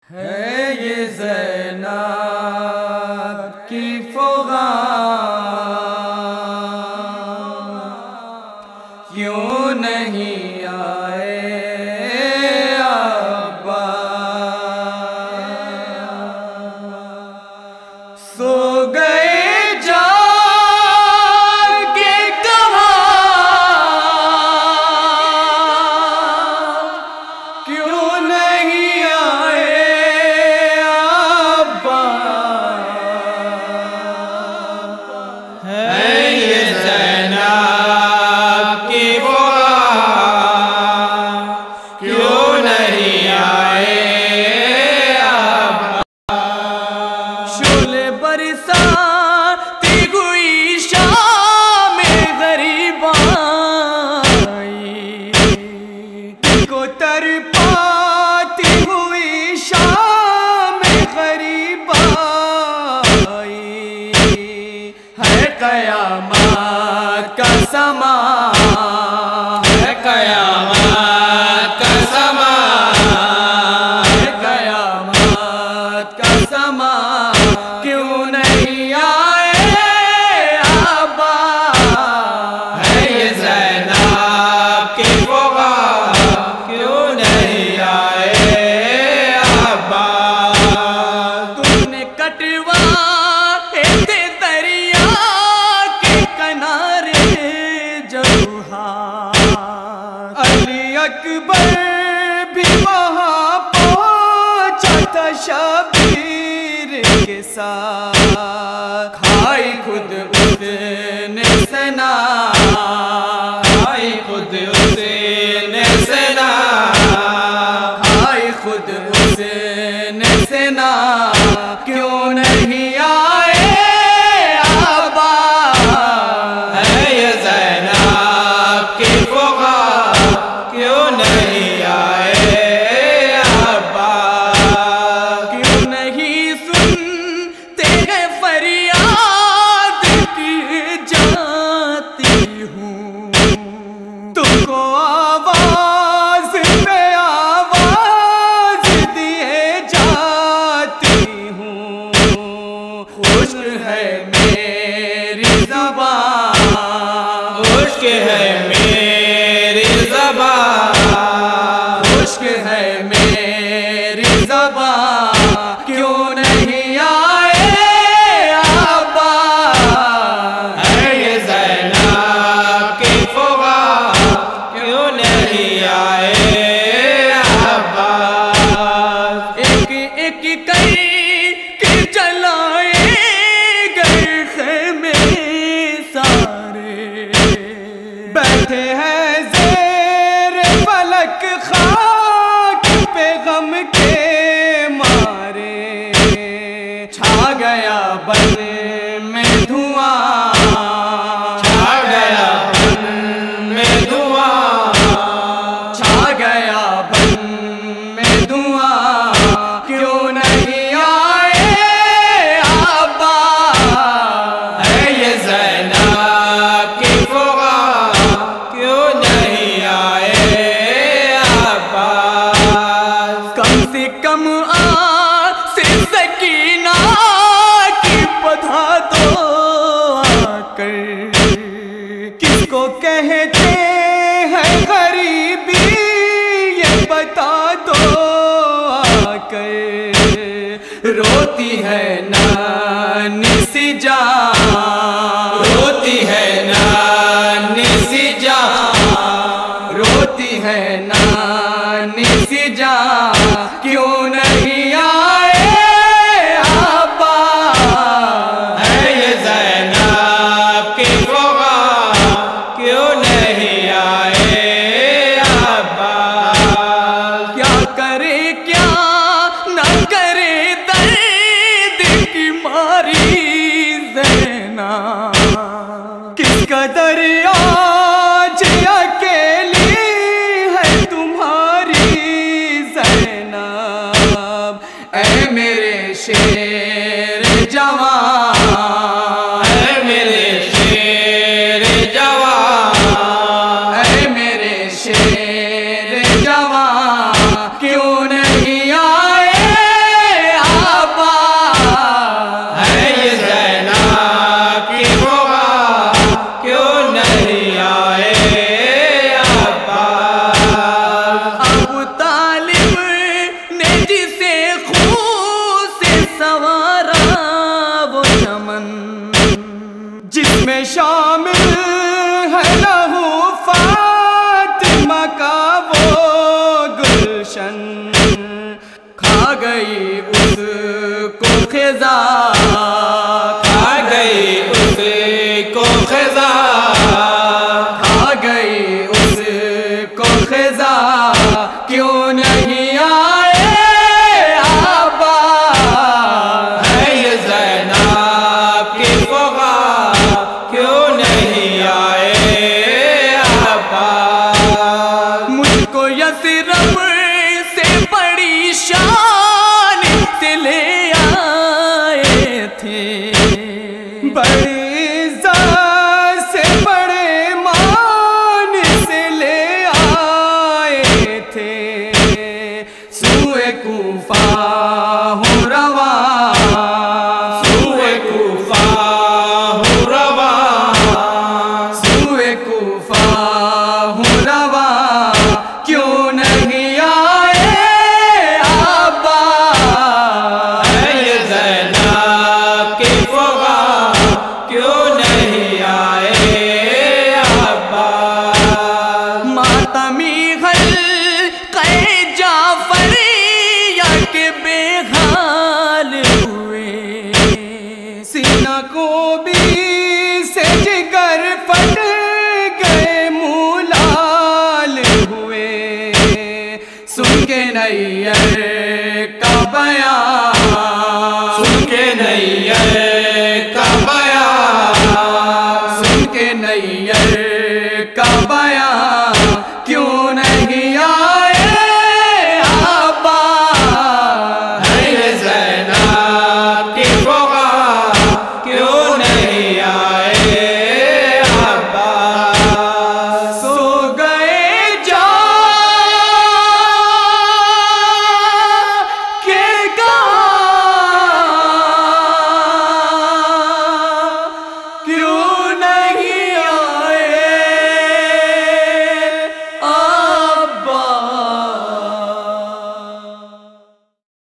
ہے یہ زینب کی فغان، کیوں نہیں آئے ابا؟ سو گئے جان کے کہاں، کیوں نہیں آئے ابا؟ ہے یہ زینب کی فغان، کیوں نہیں آئے ابا؟ شعلے برساتی ہوئی شام غریبائی، دل کو تڑپاتی ہوئی شام غریبائی، ہے قیامت کا سما، ہے قیامت کا سما، ہے قیامت کا سما، کیوں نہیں آئے ابا؟ ہے یہ زینب کی فغان، کیوں نہیں آئے ابا؟ تم نے کٹوائے تھے دریا کے کنارے جوہار، علی اکبر بھی وہاں پہنچا تھا شبیر کے ساتھ، کھائی خود اس نے سنا، کھائی خود اس نے سنا، کھائی خود اس نے سنا، کیوں نہیں آئے ابا؟ ہے یہ زینب کی فغان، کیوں نہیں آئے ابا؟ کیوں نہیں سنتے ہیں فریاد کی جاتی ہوں، تم کو آواز پہ آواز دیے جاتی ہوں، خشک ہے میری زبان، خشک ہے میری زبان، خشک ہے میری زبان، کیوں نہیں آئے ابا؟ ہے یہ زینب کی فغان، کیوں نہیں آئے ابا؟ ایک ایک کر جلائے گئے خیمے سارے، بیٹھے ہیں زیر فلک خاک پہ غم کے مارے، چھا گیا بن میں دھواں، چھا گیا بن میں دھواں، چھا گیا بن میں دھواں، کیوں نہیں آئے ابا؟ ہے یہ زینب کی فغان، کیوں نہیں آئے ابا؟ کم سے کم سے سکینہ کی بتا دو آ کر، کس کو کہتے ہیں غریبی یہ بتا دو آ کر، روتی ہے نانی سی جان، روتی ہے نانی سی جان، روتی ہے نانی سی جان، کیوں نہیں آئے ابا؟ ہے یہ زینب کی فغان، کیوں نہیں آئے ابا؟ کیا کرے کیا نہ کرے درد کی ماری زینب، کس قدر آج اکیلی ہے تمہاری زینب، اے میرے شیر جوان، اے میرے شیر جوان، اے میرے شیر جوان، کیوں نہیں آئے میں شامل ہے لہو فاطمہ کا وہ گلشن، کھا گئی اس کو خزاں، کھا گئی اس کو خزاں، کھا گئی اس کو خزاں، کیوں نہیں آئے آبا، ہے یہ زینب کی فغاں، کیوں نہیں آئے آبا؟ مجھ کو یثرب سے بڑی شان سے لے آئے تھے، بڑی عزت سے بڑے مان سے لے آئے تھے، سوئے کوفہ ہوں رواں